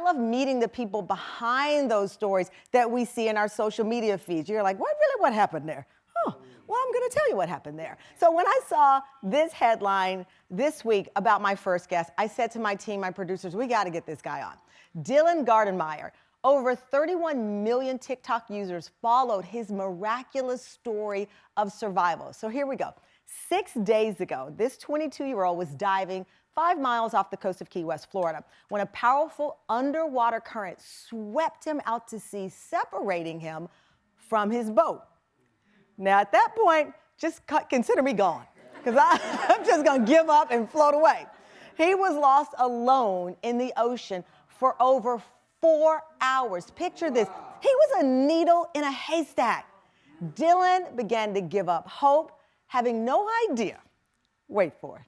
love meeting the people behind those stories that we see in our social media feeds. You're like, what happened there? Oh, well, I'm going to tell you what happened there. So when I saw this headline this week about my first guest, I said to my team, my producers, we got to get this guy on. Dylan Gardenmire. Over 31 million TikTok users followed his miraculous story of survival. So here we go. 6 days ago, this 22-year-old was diving 5 miles off the coast of Key West, Florida, when a powerful underwater current swept him out to sea, separating him from his boat. Now, at that point, just consider me gone, because I'm just going to give up and float away. He was lost alone in the ocean for over 4 hours. Picture this. He was a needle in a haystack. Dylan began to give up hope, having no idea, wait for it,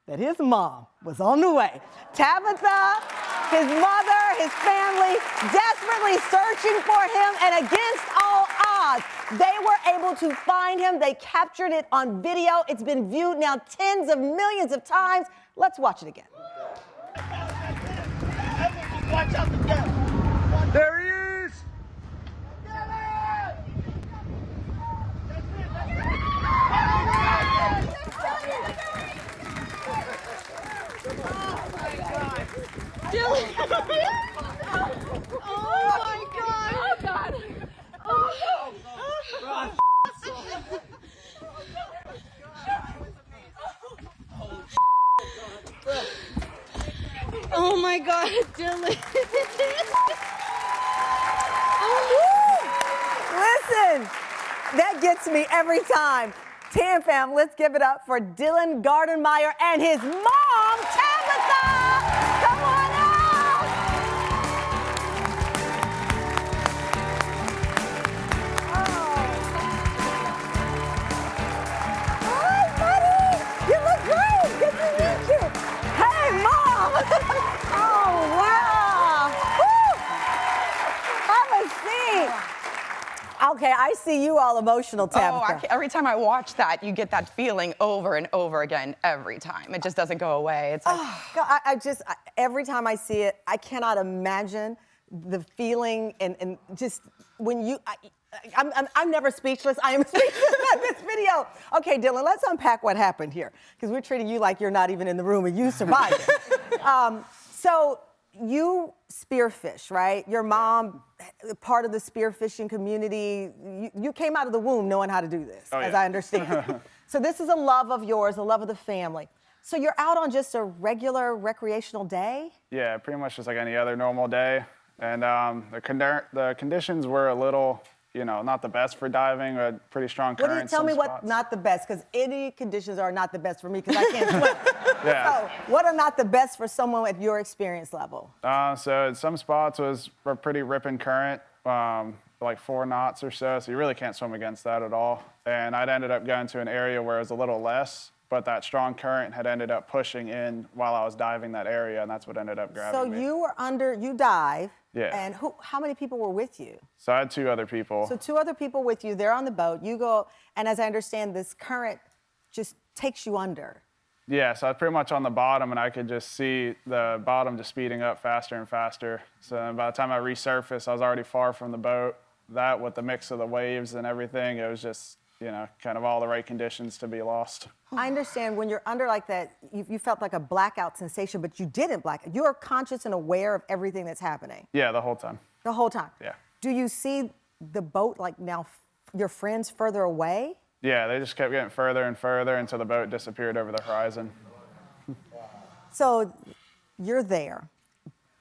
that his mom was on the way. Tabitha, his mother, his family, desperately searching for him, and against all odds, they were able to find him. They captured it on video. It's been viewed now tens of millions of times. Let's watch it again. Watch out the gap. There he is! Oh my God, Dylan. Listen, that gets me every time. Tam fam, let's give it up for Dylan Gardenmire and his mom, Tabitha! Come on out! Hi, buddy! You look great! Good to meet you! Hey, Mom! Oh, wow! Woo! Have a seat! Okay, I see you all emotional, Tabitha. Every time I watch that, you get that feeling over and over again every time. It just doesn't go away. It's like, God, every time I see it, I cannot imagine the feeling and just when you, I'm never speechless. I am speechless at this video. Okay, Dylan, let's unpack what happened here, because we're treating you like you're not even in the room and you survived it. So you spearfish, right? Your mom, part of the spearfishing community, you came out of the womb knowing how to do this, as I understand. So this is a love of yours, a love of the family. So you're out on just a regular recreational day? Yeah, pretty much just like any other normal day. And the conditions were a little, not the best for diving, but pretty strong currents. Tell me what not the best, because any conditions are not the best for me, because I can't swim. Yeah. So what are not the best for someone at your experience level? So some spots were pretty ripping current, like 4 knots or so you really can't swim against that at all. And I'd ended up going to an area where it was a little less, but that strong current had ended up pushing in while I was diving that area, and that's what ended up grabbing me. So you were you dive, yeah. And how many people were with you? So I had 2 other people. So 2 other people with you, they're on the boat, you go, and as I understand, this current just takes you under. Yeah, so I was pretty much on the bottom, and I could just see the bottom just speeding up faster and faster. So by the time I resurfaced, I was already far from the boat. That, with the mix of the waves and everything, it was just, kind of all the right conditions to be lost. I understand when you're under like that, you felt like a blackout sensation, but you didn't black out. You are conscious and aware of everything that's happening. Yeah, the whole time. The whole time? Yeah. Do you see the boat, like now, your friends further away? Yeah, they just kept getting further and further until the boat disappeared over the horizon. So you're there,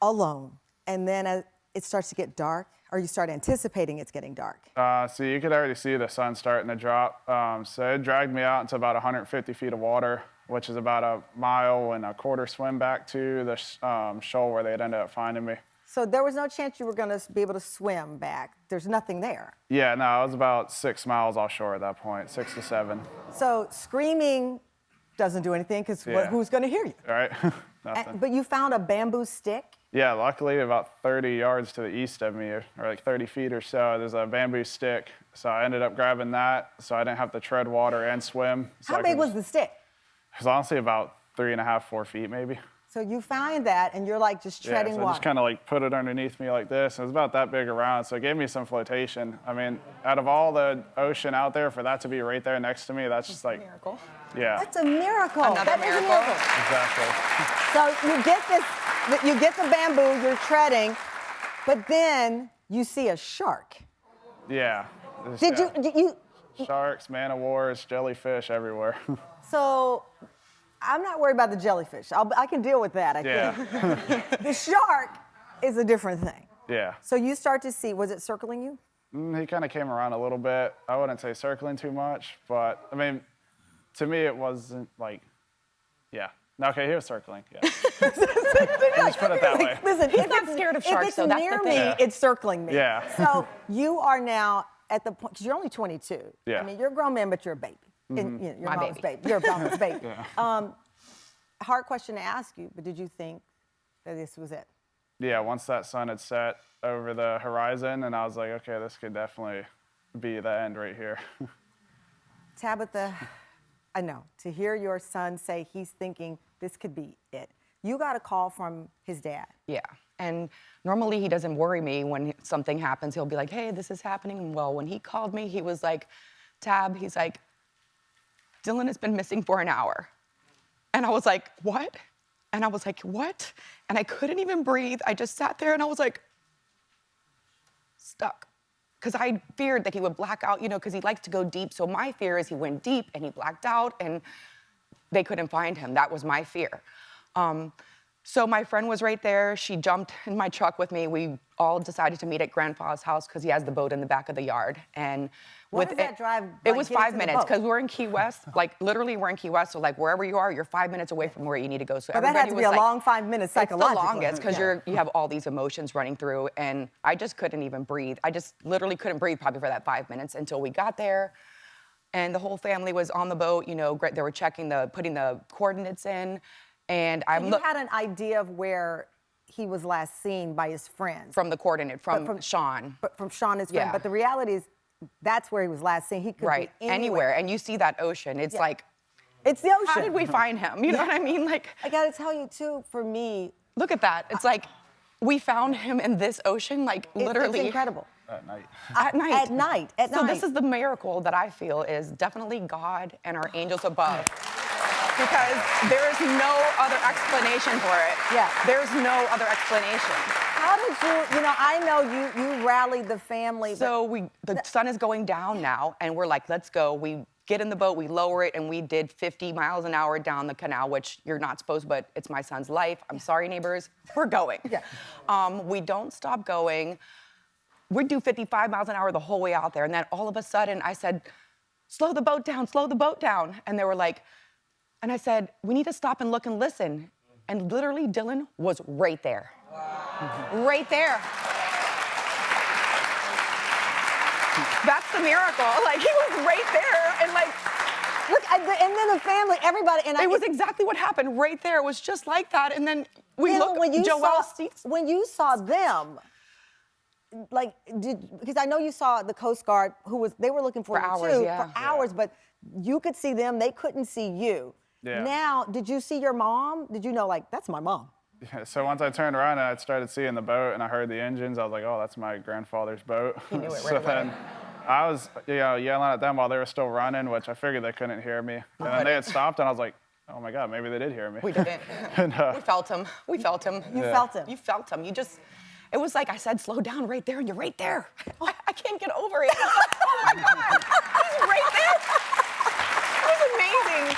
alone, and then as it starts to get dark, or you start anticipating it's getting dark? So you could already see the sun starting to drop. So it dragged me out into about 150 feet of water, which is about 1.25 miles swim back to the shoal where they'd ended up finding me. So there was no chance you were going to be able to swim back. There's nothing there. Yeah, no, I was about 6 miles offshore at that point, 6 to 7. So screaming doesn't do anything, because who's going to hear you? Right, nothing. But you found a bamboo stick? Yeah, luckily about 30 yards to the east of me, or like 30 feet or so, there's a bamboo stick. So I ended up grabbing that, so I didn't have to tread water and swim. So How big was the stick? It was honestly about 3.5, 4 feet maybe. So you find that, and you're like just treading so I water. just kind of like put it underneath me like this. It was about that big around, so it gave me some flotation. I mean, out of all the ocean out there, for that to be right there next to me, that's just like, Miracle. yeah, That's a miracle. Another That is a miracle. miracle. So you get the bamboo, you're treading, but then you see a shark. yeah. Did you? Sharks, man of wars, jellyfish everywhere. So I'm not worried about the jellyfish. I can deal with that, I think. The shark is a different thing. Yeah. So you start to see, was it circling you? He kind of came around a little bit. I wouldn't say circling too much, but I mean, to me it wasn't like, yeah. Okay, he was circling. Yeah. Let's put it that way. Listen, He's not scared of sharks, if it's so that's the near thing. me, it's circling me. Yeah. So you are now at the point, because you're only 22. Yeah. I mean, you're a grown man, but you're a baby. And, you know, you're My mom's baby. baby. You're a mama's baby. Yeah. Hard question to ask you, but did you think that this was it? Yeah, once that sun had set over the horizon, and I was like, okay, this could definitely be the end right here. Tabitha, I know, to hear your son say he's thinking this could be it. You got a call from his dad. Yeah. And normally he doesn't worry me when something happens. He'll be like, hey, this is happening. Well, when he called me, he was like, Tab, he's like, Dylan has been missing for an hour. And I was like, what? And I was like, what? And I couldn't even breathe. I just sat there and I was like, stuck. Because I feared that he would black out, you know, because he likes to go deep. So my fear is he went deep and he blacked out and they couldn't find him. That was my fear. So my friend was right there. She jumped in my truck with me. We all decided to meet at Grandpa's house because he has the boat in the back of the yard. And What does that drive, It like, was getting 5 to the minutes boat? because we're in Key West. Like literally, we're in Key West. So like wherever you are, you're 5 minutes away from where you need to go. So But that had to be a long 5 minutes psychologically. It's the longest because Yeah. you have all these emotions running through, and I just couldn't even breathe. I just literally couldn't breathe probably for that 5 minutes until we got there. And the whole family was on the boat. You know, they were putting the coordinates in. And You had an idea of where he was last seen by his friends. from the coordinate, from from- Sean. But from Sean, his friend. Yeah. But the reality is, that's where he was last seen. He could Right, be anywhere. And you see that ocean. It's Yeah. like, It's the ocean. how did we find him? You know what I mean? Like, I gotta tell you too, for me, look at that. It's like, we found him in this ocean, like literally. it's incredible. At night. At night. At night. So this is the miracle that I feel is definitely God and our angels above. Because there is no other explanation for it. Yeah. There's no other explanation. How did you know, I know you rallied the family. but So the sun is going down now, and we're like, let's go. We get in the boat, we lower it, and we did 50 miles an hour down the canal, which you're not supposed, but it's my son's life. I'm sorry, neighbors. We're going. Yeah. We don't stop going. We do 55 miles an hour the whole way out there, and then all of a sudden, I said, slow the boat down, slow the boat down. And they were like, and I said, we need to stop and look and listen. And literally, Dylan was right there. Wow. Right there. That's the miracle. Like, he was right there, and like, Look, and then the family, everybody, and it was exactly what happened right there. It was just like that. And then we Bill, looked, when you Joelle saw, sees. when you saw them, like, because I know you saw the Coast Guard they were looking for For you hours, too, yeah. for hours, but you could see them, they couldn't see you. Yeah. Now, did you see your mom? Did you know, like, that's my mom? Yeah, so once I turned around and I started seeing the boat and I heard the engines, I was like, oh, that's my grandfather's boat. He knew it So right away. then I was, yelling at them while they were still running, which I figured they couldn't hear me. And then they had stopped, and I was like, oh my God, maybe they did hear me. We didn't. And, We felt him. We felt him. You felt him. You felt him. It was like I said, slow down right there, and you're right there. I can't get over it. Oh my God, he's right there. It was amazing.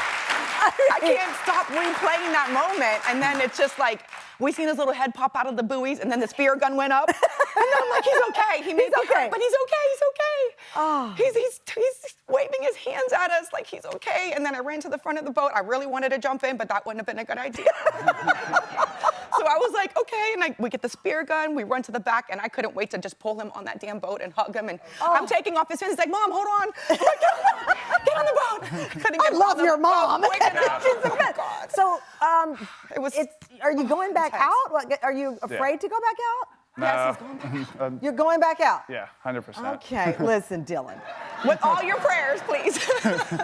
I can't stop replaying that moment. And then it's just like, we seen his little head pop out of the buoys, and then the spear gun went up. And then I'm like, he's okay. He may be okay. hurt, but he's okay. He's okay. Oh. He's waving his hands at us like he's okay. And then I ran to the front of the boat. I really wanted to jump in, but that wouldn't have been a good idea. So I was like, okay. And we get the spear gun. We run to the back, and I couldn't wait to just pull him on that damn boat and hug him. And I'm taking off his fins. He's like, Mom, hold on. I'm like, get on the boat. Couldn't I get love on the your boat mom. quick enough. She's the Oh, best. God. So, It was are you going back intense. out? Like, are you afraid to go back out? Yes, he's going back. You're going back out? Yeah, 100%. Okay, listen, Dylan. With all your prayers, please.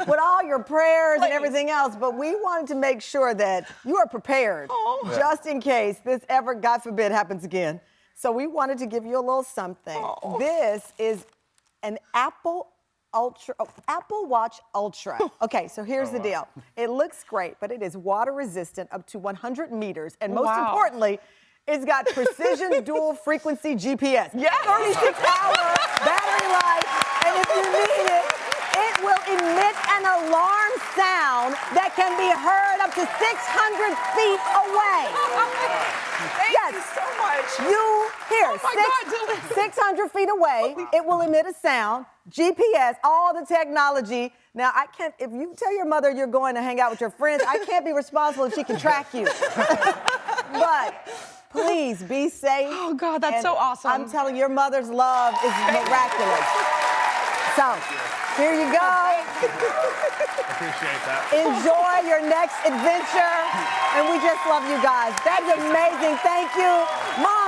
With all your prayers and Please. everything else, but we wanted to make sure that you are prepared just in case this ever, God forbid, happens again. So we wanted to give you a little something. Oh. This is an Apple Watch Ultra. Okay, so here's the deal. It looks great, but it is water resistant up to 100 meters, and most Wow. importantly, it's got precision dual frequency GPS. Yes. 36-hour battery life, and if you need it, it will emit an alarm sound that can be heard up to 600 feet away. Thank you so much. Here, Oh my God, 600 feet away, it will emit a sound, GPS, all the technology. Now, I can't, if you tell your mother you're going to hang out with your friends, I can't be responsible if she can track you. But please be safe. Oh, God, that's And so awesome. I'm telling you, your mother's love is miraculous. So, here you go. Appreciate that. Enjoy your next adventure. And we just love you guys. That's amazing. Thank you. Mom.